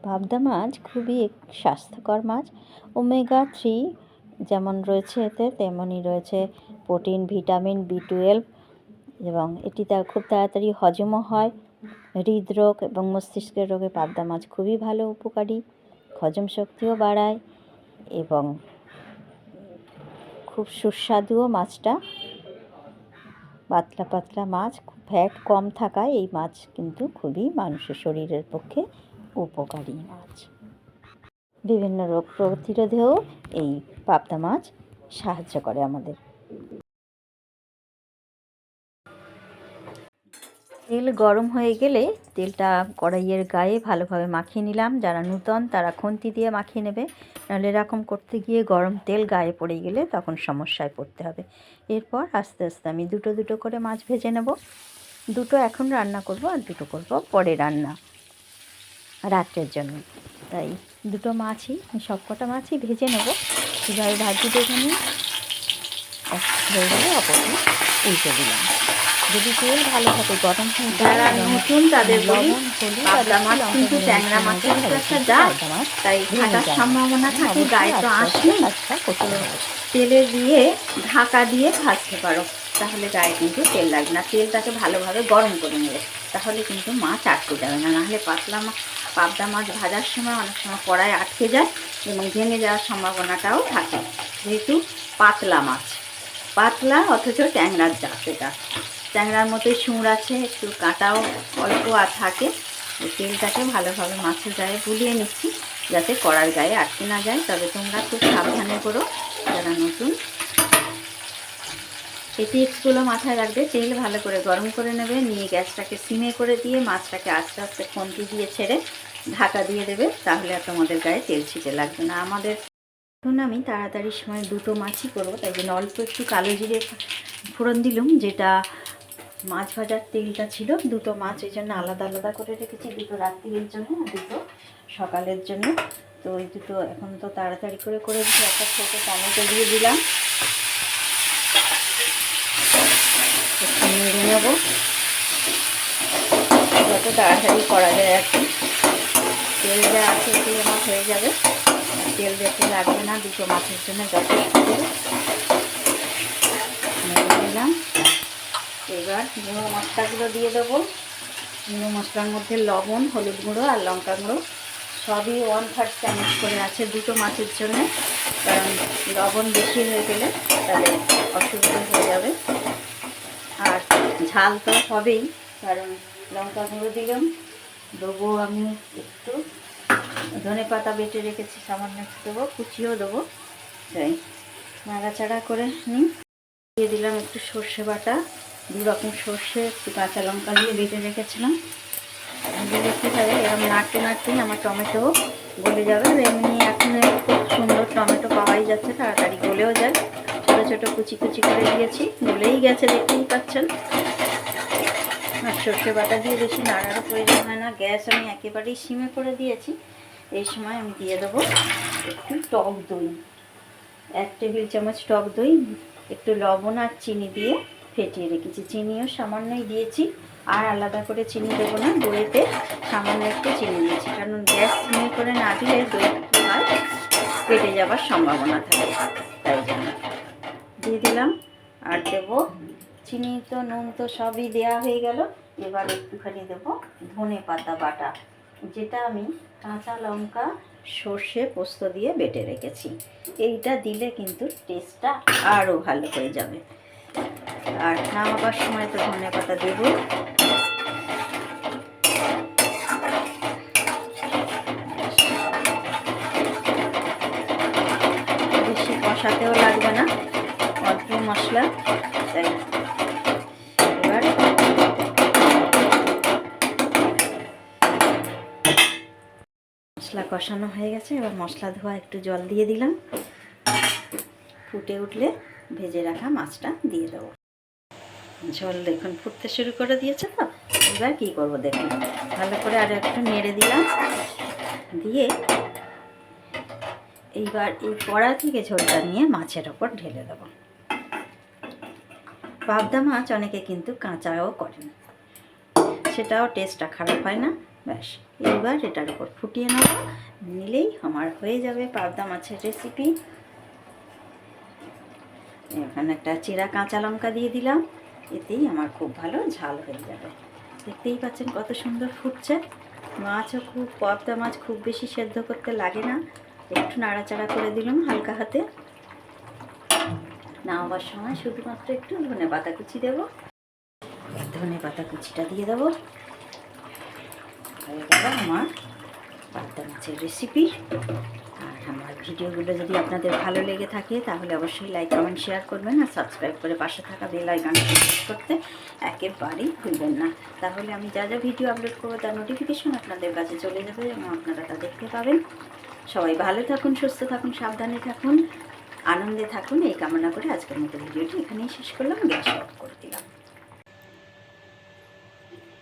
পাবদা মাছ খুবই স্বাস্থ্যকর মাছ। ওমেগা 3 যেমন রয়েছে এতে, তেমনই রয়েছে প্রোটিন, ভিটামিন B12 এবং এটি খুব তাড়াতাড়ি হজমও হয়। হৃদরোগ এবং মস্তিষ্কের রোগে পাবদা মাছ খুবই ভালো উপকারী, হজম শক্তিও বাড়ায় এবং খুব সুস্বাদুও মাছটা। পাতলা পাতলা মাছ, ফ্যাট কম থাকায় এই মাছ কিন্তু খুবই মানুষের শরীরের পক্ষে উপকারী মাছ। বিভিন্ন রোগ প্রতিরোধেও এই পাবদা মাছ সাহায্য করে আমাদের। তেল গরম হয়ে গেলে তেলটা কড়াইয়ের গায়ে ভালোভাবে মাখিয়ে নিলাম। যারা নূতন তারা খুন্তি দিয়ে মাখিয়ে নেবে, নাহলে এরকম করতে গিয়ে গরম তেল গায়ে পড়ে গেলে তখন সমস্যায় পড়তে হবে। এরপর আস্তে আস্তে আমি দুটো দুটো করে মাছ ভেজে নেব। দুটো এখন রান্না করব আর দুটো করব পরে রান্না রাত্রের জন্য। তাই দুটো মাছই, সবকটা মাছই ভেজে নেব। কীভাবে ভাজি দেখে নিই। এক হয়ে গেলে অপরটি উল্টে দিলাম। যদি তেল ভালোভাবে গরম হয়ে যায়, যারা নতুন তাদের বলি পাবদা মাছ কিন্তু ট্যাংরা মাছের মতো একটা জাত, তাই ফাটার সম্ভাবনা থাকে। গায়ে তো আসেই, তেলে দিয়ে ঢাকা দিয়ে ভাজতে পারো, তাহলে গায়ে কিন্তু তেল লাগবে না। তেলটাকে ভালোভাবে গরম করে নেবে, তাহলে কিন্তু মাছ আটকে যাবে না। নাহলে পাবদা মাছ ভাজার সময় অনেক সময় কড়াই আটকে যায় এবং ভেঙে যাওয়ার সম্ভাবনাটাও থাকে, যেহেতু পাতলা মাছ, পাতলা অথচ ট্যাংরার জাত। এটা ট্যাংরার মতোই সুর আছে, একটু কাঁটাও অল্প আর থাকে। তেলটাকে ভালোভাবে মাছের গায়ে বুলিয়ে নিচ্ছি যাতে কড়ার গায়ে আটকে না যায়। তবে তোমরা খুব সাবধানে করো যারা নতুন। এই টিপসগুলো মাথায় রাখবে। তেল ভালো করে গরম করে নেবে, নিয়ে গ্যাসটাকে সিমে করে দিয়ে মাছটাকে আস্তে আস্তে খুন্তি দিয়ে ছেড়ে ঢাকা দিয়ে দেবে, তাহলে আর তোমাদের গায়ে তেল ছিটে লাগবে না। এখন আমি তাড়াতাড়ি সময় দুটো মাছই করবো, তাই জন্য অল্প একটু কালো জিরে ফোড়ন দিলাম। যেটা মাছ ভাজার তেলটা ছিল, দুটো মাছ এই জন্য আলাদা আলাদা করে রেখেছি, দুটো রাত্রির জন্য আর দুটো সকালের জন্য। তো ওই দুটো এখন তো তাড়াতাড়ি করে দিচ্ছি। একটা ছোটো টমেটো দিয়ে দিলাম, একটু নেড়ে নেবো যত তাড়াতাড়ি করা যায় আর কি। তেল যা আছে এতেই আমার হয়ে যাবে, তেল বেশি লাগবে না, দুটো মাছের জন্য যথেষ্ট করে নেড়ে দিলাম। এবার গুঁড়ো মশলাগুলো দিয়ে দেবো। গুঁড়ো মশলার মধ্যে লবণ, হলুদ গুঁড়ো আর লঙ্কা গুঁড়ো সবই 1/3 চামচ করে আছে দুটো মাছের জন্য, কারণ লবণ বেশি হয়ে গেলে তাহলে অসুবিধা হয়ে যাবে। আর ঝাল তো হবেই, কারণ লঙ্কা গুঁড়ো দিলাম। দেবো আমি একটু ধনেপাতা বেটে রেখেছি, সামান্য একটু দেবো, কুচিও দেবো। তাই নাড়াচাড়া করে নিই। দিয়ে দিলাম একটু সর্ষে বাটা, 2 রকম সর্ষে, একটু কাঁচা লঙ্কা দিয়ে বেটে রেখেছিলাম। দিলে কী হবে, এরকম নাড়তে নাড়তেই আমার টমেটো গলে যাবে। আর এমনি এখন খুব সুন্দর টমেটো পাওয়াই যাচ্ছে, তাড়াতাড়ি গলেও যায়। ছোটো ছোটো কুচি কুচি করে দিয়েছি, গলেই গেছে, দেখতেই পাচ্ছেন। আর সর্ষে বাটা দিয়ে বেশি নাড়ারও প্রয়োজন হয় না, গ্যাস আমি একেবারেই সিমে করে দিয়েছি। এই সময় আমি দিয়ে দেবো একটু টক দই, 1 টেবিল চামচ টক দই, একটু লবণ আর চিনি দিয়ে ফেটিয়ে রেখেছি। চিনিও সামান্যই দিয়েছি, আর আলাদা করে চিনি দেবো না, দইতে সামান্য একটু চিনি দিয়েছি, কারণ গ্যাস সিমে করে না দিলে দই আর কেটে যাওয়ার সম্ভাবনা থাকে, তাই জন্য দিয়ে দিলাম। আর দেবো চিনি, তো নুন তো সবই দেওয়া হয়ে গেল। এবার একটুখানি দেবো ধনেপাতা বাটা, যেটা আমি কাঁচা লঙ্কা, সর্ষে, পোস্ত দিয়ে বেটে রেখেছি। এইটা দিলে কিন্তু টেস্টটা আরও ভালো হয়ে যাবে। আর নামাবার সময় তো ধনেপাতা দেব। বেশি কষাতেও লাগবে না, অল্প মশলা। তাই এবার মশলা কষানো হয়ে গেছে, এবার মশলা ধোয়া একটু জল দিয়ে দিলাম। ফুটে উঠলে ভেজে রাখা মাছটা দিয়ে দেবো। ঝোল দেখুন ফুটতে শুরু করে দিয়েছে। তো এবার কী করবো দেখুন, ভালো করে আর একটু নেড়ে দিলাম, দিয়ে এইবার এই কড়া থেকে ঝোলটা নিয়ে মাছের ওপর ঢেলে দেবো। পাবদা মাছ অনেকে কিন্তু কাঁচাও করেন, সেটাও টেস্টটা খারাপ হয় না। ব্যাস এইবার এটার উপর ফুটিয়ে নেব, নিলেই আমার হয়ে যাবে পাবদা মাছের রেসিপি। এখানে একটা চেরা কাঁচা লঙ্কা দিয়ে দিলাম, এতেই আমার খুব ভালো ঝাল হয়ে যাবে। দেখতেই পাচ্ছেন কত সুন্দর ফুটছে। মাছও পাবদা মাছ খুব বেশি সেদ্ধ করতে লাগে না, একটু নাড়াচাড়া করে দিলাম হালকা হাতে। নামাবার সময় শুধুমাত্র একটু ধনে পাতা কুচি দেবো, ধনে পাতা কুচিটা দিয়ে দেবো। হয়ে গেল আমার পাবদা মাছের রেসিপি। আর আমার ভিডিওগুলো যদি আপনাদের ভালো লেগে থাকে তাহলে অবশ্যই লাইক কমেন্ট শেয়ার করবেন, আর সাবস্ক্রাইব করে পাশে থাকা বেল আইকনটা প্রেস করতে একেবারেই ভুলবেন না। তাহলে আমি যা যা ভিডিও আপলোড করবো তার নোটিফিকেশন আপনাদের কাছে চলে যাবে এবং আপনারা তা দেখতে পাবেন। সবাই ভালো থাকুন, সুস্থ থাকুন, সাবধানে থাকুন, আনন্দে থাকুন, এই কামনা করে আজকের মতো ভিডিওটি এখানেই শেষ করলাম। গ্যাস অফ করে দিলাম।